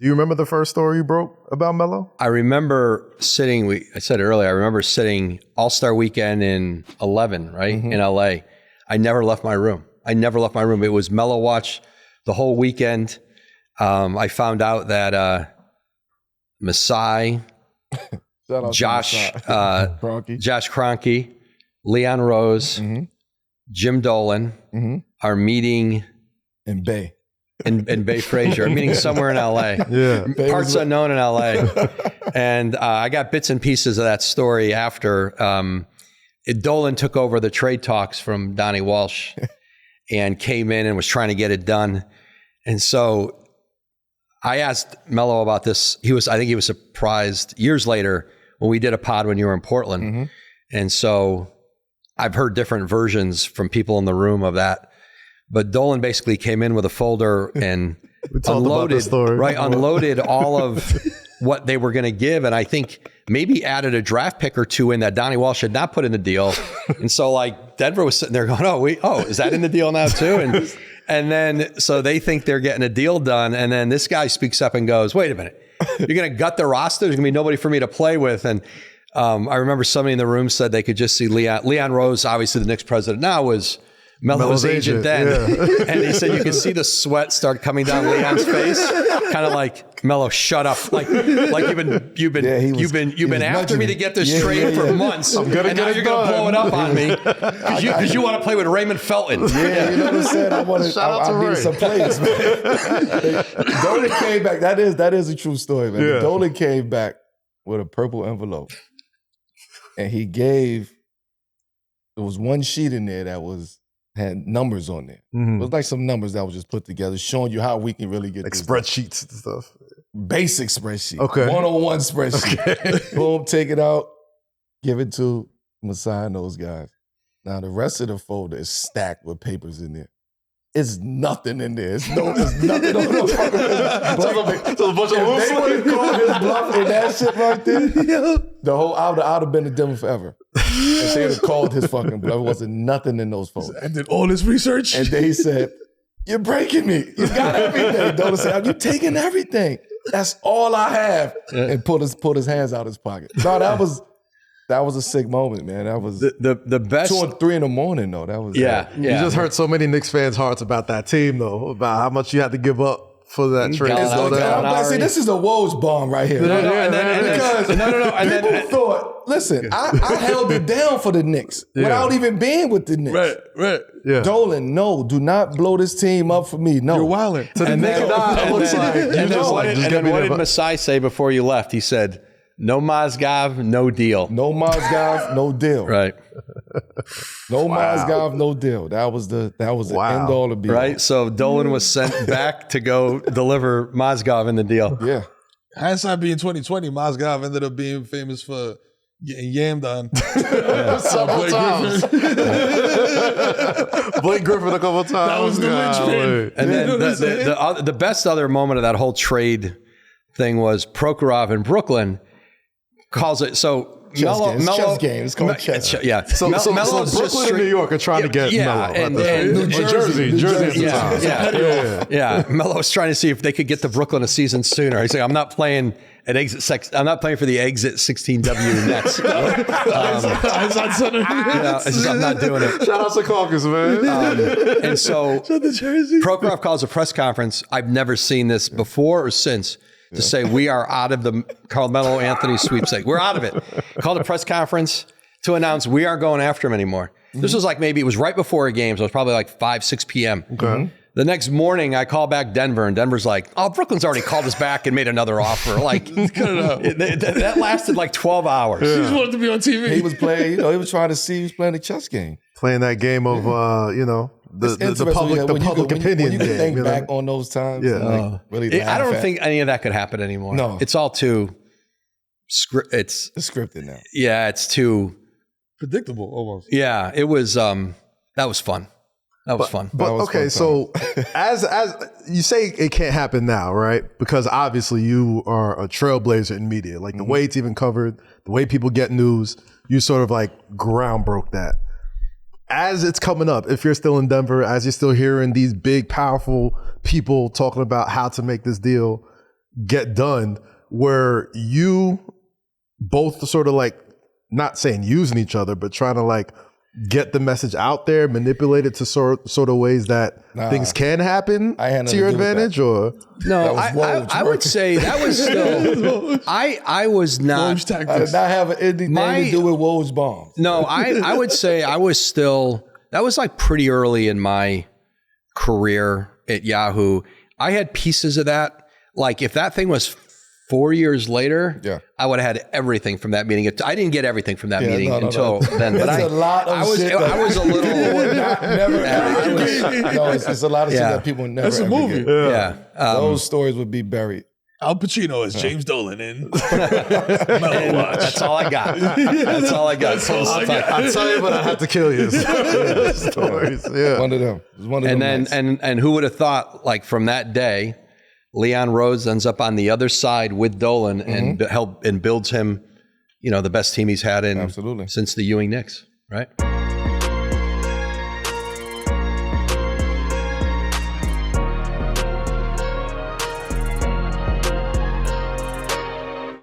Do you remember the first story you broke about Melo? I remember sitting, I said it earlier, I remember sitting All-Star Weekend in 11, right, in LA. I never left my room. It was Melo watch the whole weekend. I found out that Masai, Josh Kroenke, Leon Rose, Jim Dolan are meeting in Bay. In Bay Frazier, meeting somewhere in LA. Yeah. Parts unknown in LA. And I got bits and pieces of that story after. Dolan took over the trade talks from Donnie Walsh and came in and was trying to get it done. And so I asked Melo about this. I think he was surprised years later when we did a pod when you were in Portland. And so I've heard different versions from people in the room of that. But Dolan basically came in with a folder and unloaded all of what they were going to give. And I think maybe added a draft pick or two in that Donnie Walsh had not put in the deal. And so like Denver was sitting there going, is that in the deal now too? And then, so they think they're getting a deal done. And then this guy speaks up and goes, wait a minute, you're going to gut the roster? There's going to be nobody for me to play with. And I remember somebody in the room said they could just see Leon Rose, obviously the Knicks president now, was Melo's agent then. Yeah. And he said you could see the sweat start coming down Leon's face, kind of like, Melo, shut up. Like you've been after me to get this trade for months, and now you're going to blow it up on me because you want to play with Raymond Felton. Yeah, you know what I'm saying? I need some plays, man. Dolan came back. That is a true story, man. Yeah. Dolan came back with a purple envelope, and there was one sheet in there that had numbers on there. It was like some numbers that was just put together, showing you how we can really get like spreadsheets and stuff. Basic spreadsheet. Okay. 101 spreadsheet. Okay. Boom, take it out, give it to Masai and those guys. Now the rest of the folder is stacked with papers in there. It's nothing in there. It's nothing on the fucking So a bunch of if they would have called his bluff in that shit right there, I'd have been in Denver forever. If they would have called his fucking bluff, there wasn't nothing in those folders. And did all this research. And then he said, you're breaking me. You got everything. Dolan said, you taking everything. That's all I have. Yeah. And put his hands out his pocket. No, that was a sick moment, man. That was the best. 2 or 3 in the morning, though. That was You just hurt so many Knicks fans' hearts about that team, though, about how much you had to give up for that trade. See, this is a Woj bomb right here. People thought, listen, I held it down for the Knicks without even being with the Knicks. Right. Yeah. Dolan, no, do not blow this team up for me. No. You're wilding. And then what did Masai say before you left? He said, no Mozgov, no deal. No Mozgov, no deal. Right. No Mozgov, no deal. That was the end all of it. Right. So Dolan was sent back to go deliver Mozgov in the deal. Yeah. Hindsight being 2020, Mozgov ended up being famous for getting yammed on. Several times. Blake Griffin a couple times. That was the linchpin. And then the best other moment of that whole trade thing was Prokhorov in Brooklyn calls it chess game. It's called chess. Yeah. So Brooklyn and New York are trying to get Melo. And New Jersey at the time. Yeah. Melo was trying to see if they could get to Brooklyn a season sooner. He's like, I'm not playing for the exit 16W Nets. I'm not doing it. Shout out to Caucus, man. And so Prokhorov calls a press conference. I've never seen this before or since. To say we are out of the Carmelo Anthony sweepstakes. We're out of it. Called a press conference to announce we aren't going after him anymore. This was like it was right before a game, so it was probably like 5, 6 p.m. Okay. The next morning, I call back Denver, and Denver's like, oh, Brooklyn's already called us back and made another offer. Like, that lasted like 12 hours. Yeah. He just wanted to be on TV. He was playing, he was trying to see, he was playing the chess game. Playing that game of, the public opinion. When you can think back on those times, really I don't think any of that could happen anymore. No. It's all too, it's scripted now. Yeah, it's too predictable almost. Yeah, it was, that was fun. That was fun. But okay, so as you say, it can't happen now, right? Because obviously you are a trailblazer in media. Like the way it's even covered, the way people get news, you sort of like ground broke that. As it's coming up, if you're still in Denver, as you're still hearing these big, powerful people talking about how to make this deal, get done where you both sort of like, not saying using each other, but trying to like get the message out there, manipulate it to sort of ways that things can happen to your advantage? Or no, I would say that was still, I was not. I did not have anything to do with Woj bombs. No, I would say I was still, that was like pretty early in my career at Yahoo. I had pieces of that. Like if that thing was 4 years later, I would have had everything from that meeting. I didn't get everything from that meeting until then. But I was a little. It's a lot of shit that people would never. That's a movie. Those stories would be buried. Al Pacino is James Dolan in Melo Watch. That's all I got. That's all I got. I'll tell you, but I have to kill you. Stories. Yeah. One of them. And then and who would have thought, like from that day, Leon Rose ends up on the other side with Dolan and builds him, the best team he's had since the Ewing Knicks, right?